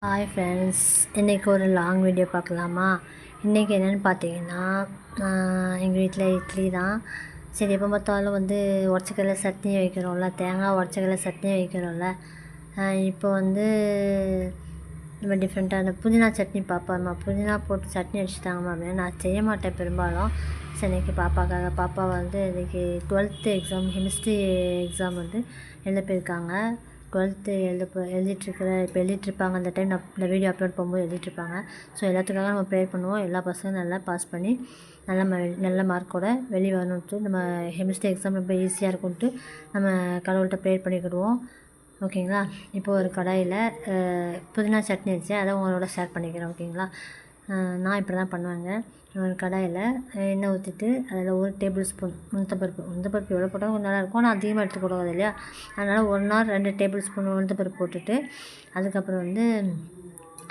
Hi friends, இன்றைக்கி ஒரு long video பார்க்கலாமா? இன்றைக்கி என்னென்னு பார்த்தீங்கன்னா, எங்கள் வீட்டில் இட்லி தான். சரி, எப்போ பார்த்தாலும் உடச்சக்கடலை சட்னி வைக்கிறோம்ல, தேங்காய் உடச்சக்கடலை சட்னி வைக்கிறோம்ல. இப்போ நம்ம டிஃப்ரெண்ட்டாக அந்த புதினா சட்னி பார்ப்போம்மா, புதினா போட்டு சட்னி அடிச்சுட்டாங்கம்மா அப்படின்னு. நான் செய்ய மாட்டேன் பெரும்பாலும். சரி, இன்றைக்கி பாப்பா இன்றைக்கி 12th எக்ஸாம், கெமிஸ்ட்ரி எக்ஸாம் எழுத போயிருக்காங்க. 12th இப்போ எழுதிட்டுருப்பாங்க. அந்த டைம் நான் இந்த வீடியோ அப்லோட் பண்ணும்போது எழுதிட்டுருப்பாங்க. ஸோ எல்லாத்துக்காக நம்ம ப்ரேயர் பண்ணுவோம். எல்லா பசங்களும் நல்லா பாஸ் பண்ணி நல்ல மார்க்கோட வெளியே வரணுன்ட்டு, நம்ம கெமிஸ்ட்ரி எக்ஸாம் ரொம்ப ஈஸியாக இருக்கும்ட்டு நம்ம கடவுள்கிட்ட ப்ரேயர் பண்ணிக்கிடுவோம். ஓகேங்களா? இப்போ ஒரு கடாயில் புதினா சட்னி வச்சேன், அதை உங்களோட ஷேர் பண்ணிக்கிறேன். ஓகேங்களா? நான் இப்படி தான் பண்ணுவேங்க. ஒரு கடாயில் எண்ணெய் ஊற்றிட்டு அதில் 1 டேபிள் ஸ்பூன் உளுந்தப்பருப்பு எவ்வளோ போட்டால் கொஞ்சம் நல்லாயிருக்கும். ஆனால் அதிகமாக எடுத்துக்கூடாது இல்லையா? அதனால் 1 or 2 டேபிள் ஸ்பூன் உளுந்தப்பருப்பு போட்டுட்டு, அதுக்கப்புறம்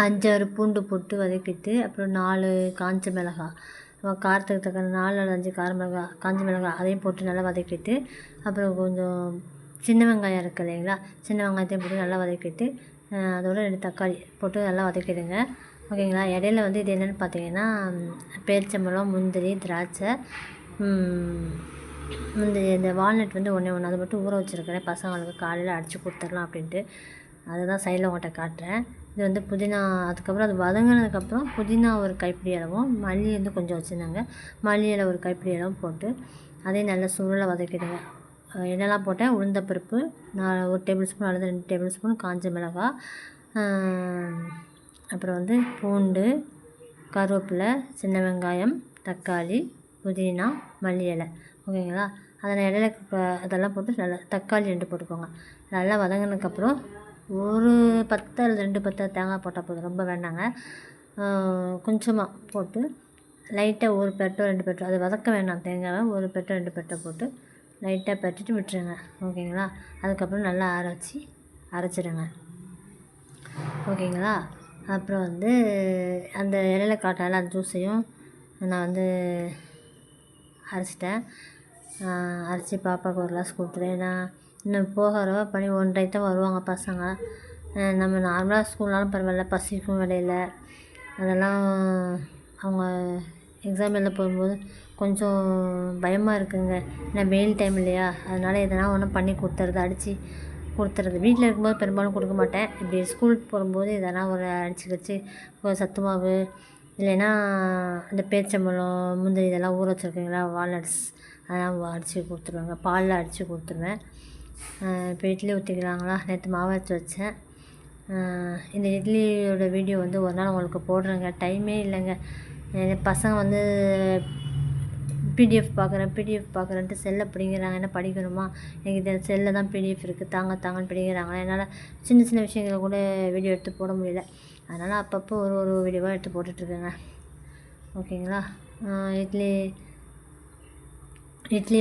5 6 பூண்டு போட்டு வதக்கிட்டு, அப்புறம் 4 காஞ்ச மிளகாய், நம்ம காரத்துக்கு தக்க 4 அல்லது 5 காஞ்ச மிளகாய் அதையும் போட்டு நல்லா வதக்கிட்டு, அப்புறம் கொஞ்சம் சின்ன வெங்காயம் இருக்குது இல்லைங்களா, சின்ன வெங்காயத்தையும் போட்டு நல்லா வதக்கிட்டு, அதோட 2 தக்காளி போட்டு நல்லா வதக்கிடுங்க. ஓகேங்களா? இடையில இது என்னென்னு பார்த்தீங்கன்னா, பேரிச்சம்பழம், முந்திரி, திராட்சை, இந்த வால்நட் ஒன்றே ஒன்று அதை மட்டும் ஊற வச்சுருக்கிறேன். பசங்களுக்கு காலையில் அடித்து கொடுத்துடலாம் அப்படின்ட்டு. அதை தான் சைடில் உங்கள்கிட்ட காட்டுறேன். இது புதினா, அதுக்கப்புறம் அது வதங்கினதுக்கப்புறம் புதினா ஒரு கைப்பிடி அளவும், மல்லி கொஞ்சம் வச்சுருந்தாங்க, மல்லி இலை ஒரு கைப்பிடி அளவும் போட்டு அதையும் நல்லா சுருளை வதக்கிடுங்க. என்னெல்லாம் போட்டேன்? உளுந்தப்பருப்பு 1 டேபிள் ஸ்பூன் அல்லது 2 டேபிள் ஸ்பூன் காஞ்ச மிளகாய், அப்புறம் பூண்டு, கருவேப்பிலை, சின்ன வெங்காயம், தக்காளி, புதினா, மல்லி இலை. ஓகேங்களா? அதை இடையில அதெல்லாம் போட்டு நல்லா தக்காளி 2 போட்டுக்கோங்க. நல்லா வதங்கினதுக்கப்புறம் ஒரு 10 அல்லது 2 பத்தை தேங்காய் போட்டால் போதும், ரொம்ப வேண்டாங்க. கொஞ்சமாக போட்டு லைட்டாக 1 பெரட்டோ 2 பெரட்டோ, அது வதக்க வேண்டாம். தேங்காவை 1 பெரட்டோ 2 பெரட்டோ போட்டு லைட்டாக பெரட்டிட்டு விட்டுருங்க. ஓகேங்களா? அதுக்கப்புறம் நல்லா அரைச்சிடுங்க. ஓகேங்களா? அப்புறம் அந்த இலையில காட்டினால அந்த ஜூஸையும் நான் அரைச்சிட்டேன். அரைச்சி பாப்பாவுக்கு ஒரு கிளாஸ் கொடுத்துட்டேன். ஏன்னா இன்னும் போகிற பணி 1:30 தான் வருவாங்க பசங்க. நம்ம நார்மலாக ஸ்கூல்னாலும் பரவாயில்ல, பசிக்கும் இடையில. அதெல்லாம் அவங்க எக்ஸாம் எழுத போகும்போது கொஞ்சம் பயமாக இருக்குங்க. ஏன்னா வெயில் டைம் இல்லையா? அதனால் எதனா ஒன்று பண்ணி அடித்து கொடுத்துறது. வீட்டில் இருக்கும்போது பெரும்பாலும் கொடுக்க மாட்டேன். இப்படி ஸ்கூலுக்கு போகும்போது எதனா ஒரு அடித்து ஒரு சத்து மாவு, இல்லைன்னா இந்த பேரிச்சம்பழம், முந்திரி இதெல்லாம் ஊற வச்சுருக்கீங்களா, வால்நட்ஸ், அதெல்லாம் அடித்து கொடுத்துருவேங்க. பாலில் அடித்து கொடுத்துருவேன். இப்போ இட்லி ஊற்றிக்கலாங்களா? நேற்று மாவு அரைச்சி வச்சேன். இந்த இட்லியோட வீடியோ ஒரு நாள் உங்களுக்கு போடுறேங்க. டைமே இல்லைங்க. பசங்க பிடிஎஃப் பார்க்குறேன்ட்டு செல்லை பிடிங்கிறாங்க. என்ன படிக்கணுமா? எனக்கு இந்த செல்லில் தான் பிடிஎஃப் இருக்குது, தாங்கன்னு பிடிங்கிறாங்க. என்னால் சின்ன விஷயங்களை கூட வீடியோ எடுத்து போட முடியல. அதனால் அப்பப்போ ஒரு வீடியோவாக எடுத்து போட்டுட்ருக்கேங்க. ஓகேங்களா? இட்லி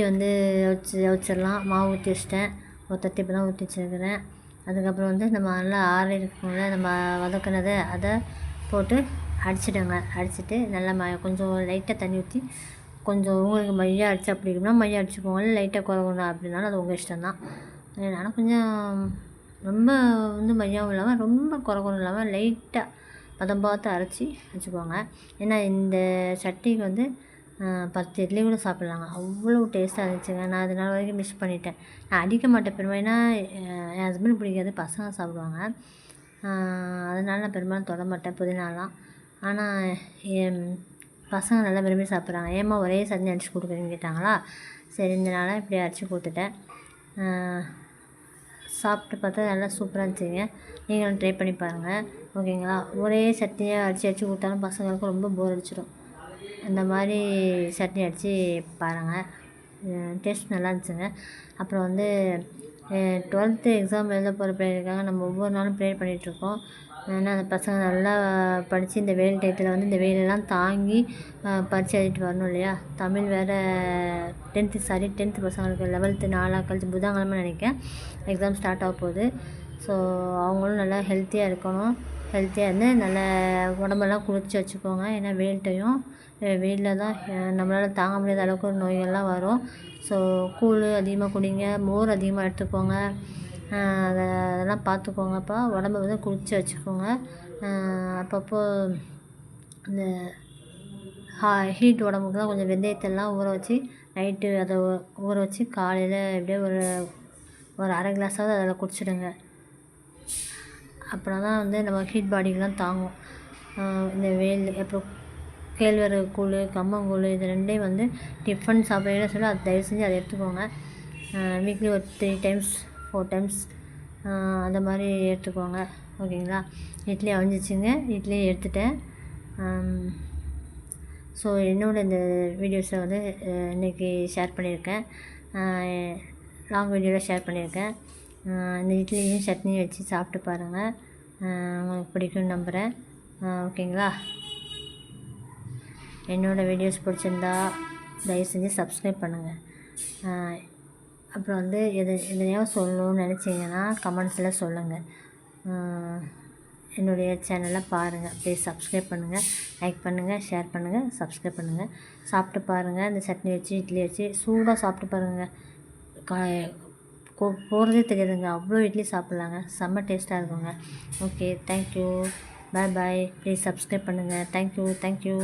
வச்சிடலாம். மாவு ஊற்றி வச்சிட்டேன். ஒரு தட்டு இப்போ தான் ஊற்றி வச்சுருக்கிறேன். அதுக்கப்புறம் நம்ம நல்லா ஆறி இருக்கோம்ல, நம்ம வதக்கினதை அதை போட்டு அடிச்சுட்டு நல்லா கொஞ்சம் லைட்டாக தண்ணி ஊற்றி, கொஞ்சம் உங்களுக்கு மையாக அடித்தா அப்படி இருக்குன்னா மையாக அடிச்சுக்கோங்க, லைட்டாக குறக்கணும் அப்படின்னாலும் அது உங்கள் இஷ்டம் தான். அதனால் கொஞ்சம் ரொம்ப மையாகவும் இல்லாமல் ரொம்ப குறக்கணும் இல்லாமல் லைட்டாக பதம் பார்த்து அரைச்சி வச்சுக்கோங்க. ஏன்னா இந்த சட்னிக்கு 10 இட்லி கூட சாப்பிட்லாங்க. அவ்வளோ டேஸ்ட்டாக இருந்துச்சுங்க. நான் அதனால் வரைக்கும் மிஸ் பண்ணிட்டேன். நான் அடிக்க மாட்டேன் பெரும்பாலும். ஏன்னா என் ஹஸ்பண்ட் பிடிக்காது, பசங்க சாப்பிடுவாங்க. அதனால் நான் பெரும்பாலும் தொட மாட்டேன் புதினாலாம். ஆனால் என் பசங்க நல்லா விரும்பி சாப்பிட்றாங்க. ஏம்மா ஒரே சட்னி அடித்து கொடுக்குறீங்கன்னு கேட்டாங்களா? சரி, இதனால் இப்படி அடித்து கொடுத்துட்டேன். சாப்பிட்டு பார்த்தா நல்லா சூப்பராக இருந்துச்சுங்க. நீங்களும் ட்ரை பண்ணி பாருங்கள். ஓகேங்களா? ஒரே சட்னியை அடித்து கொடுத்தாலும் பசங்களுக்கு ரொம்ப போர் அடிச்சிடும். இந்த மாதிரி சட்னி அடித்து பாருங்கள். டேஸ்ட் நல்லா இருந்துச்சுங்க. அப்புறம் 12th எக்ஸாம் எழுத போகிற பிள்ளைகளுக்காக நம்ம ஒவ்வொரு நாளும் ப்ரேயர் பண்ணிகிட்ருக்கோம். ஏன்னா அந்த பசங்க நல்லா படித்து இந்த வெயில் டயத்தில் இந்த வெயிலெல்லாம் தாங்கி பரீட்சை எழுதிட்டு வரணும் இல்லையா? தமிழ் வேறு 10th பசங்களுக்கு 11th 4 கழிச்சு புதன்கிழமை நினைக்கிறேன் எக்ஸாம் ஸ்டார்ட் ஆக போகுது. ஸோ அவங்களும் நல்லா ஹெல்த்தியாக இருக்கணும். ஹெல்த்தியாக இருந்து நல்ல உடம்பெல்லாம் குளிர்ச்சி வச்சுக்கோங்க. ஏன்னா வெயிலில் தான் நம்மளால் தாங்க முடியாத அளவுக்கு நோய்கள்லாம் வரும். ஸோ கூழ் அதிகமாக குடிங்க, மோர் அதிகமாக எடுத்துக்கோங்க. அதெல்லாம் பார்த்துக்கோங்கப்பா. உடம்ப குளிர்ச்சி வச்சுக்கோங்க. அப்பப்போ இந்த ஹீட் உடம்புக்குலாம் கொஞ்சம் வெந்தயத்தெல்லாம் ஊற வச்சு நைட்டு அதை ஊற வச்சு காலையில் எப்படியே ஒரு அரை கிளாஸாவது அதில் குடிச்சிடுங்க. அப்புறம் தான் வந்து நம்ம ஹீட் பாடிக்கெலாம் தாங்கும். இந்த வெயில் அப்புறம் கேழ்வரகு கூழ், கம்மங்கூழ் இது ரெண்டையும் வந்து டிஃபன் சாப்பிட்றீங்கன்னு சொல்லி அது தயவு செஞ்சு அதை எடுத்துக்கோங்க. வீக்லி ஒரு 3 டைம்ஸ் 4 டைம்ஸ் அந்த மாதிரி எடுத்துக்கோங்க. ஓகேங்களா? இட்லி அவிஞ்சிச்சுங்க, இட்லி எடுத்துட்டேன். ஸோ என்னோட இந்த வீடியோஸை வந்து இன்றைக்கி ஷேர் பண்ணியிருக்கேன். லாங் வீடியோவில் ஷேர் பண்ணியிருக்கேன். இந்த இட்லியும் சட்னியும் வச்சு சாப்பிட்டு பாருங்கள், உங்களுக்கு பிடிக்கும்னு நம்புகிறேன். ஓகேங்களா? என்னோடய வீடியோஸ் பிடிச்சிருந்தா தயவு செஞ்சு சப்ஸ்கிரைப் பண்ணுங்கள். அப்புறம் வந்து எதையாவது சொல்லணும்னு நினச்சிங்கன்னா கமெண்ட்ஸில் சொல்லுங்கள். என்னுடைய சேனலை பாருங்கள். ப்ளீஸ் சப்ஸ்கிரைப் பண்ணுங்கள், லைக் பண்ணுங்கள், ஷேர் பண்ணுங்கள், சப்ஸ்கிரைப் பண்ணுங்கள். சாப்பிட்டு பாருங்கள். இந்த சட்னி வச்சு இட்லி வச்சு சூடாக சாப்பிட்டு பாருங்கள். போகிறதே தெரியாதுங்க, அவ்வளோ இட்லி சாப்பிட்லாங்க. செம்ம டேஸ்ட்டாக இருக்குங்க. Okay, thank you, bye bye. Please subscribe பண்ணுங்கள். தேங்க்யூ.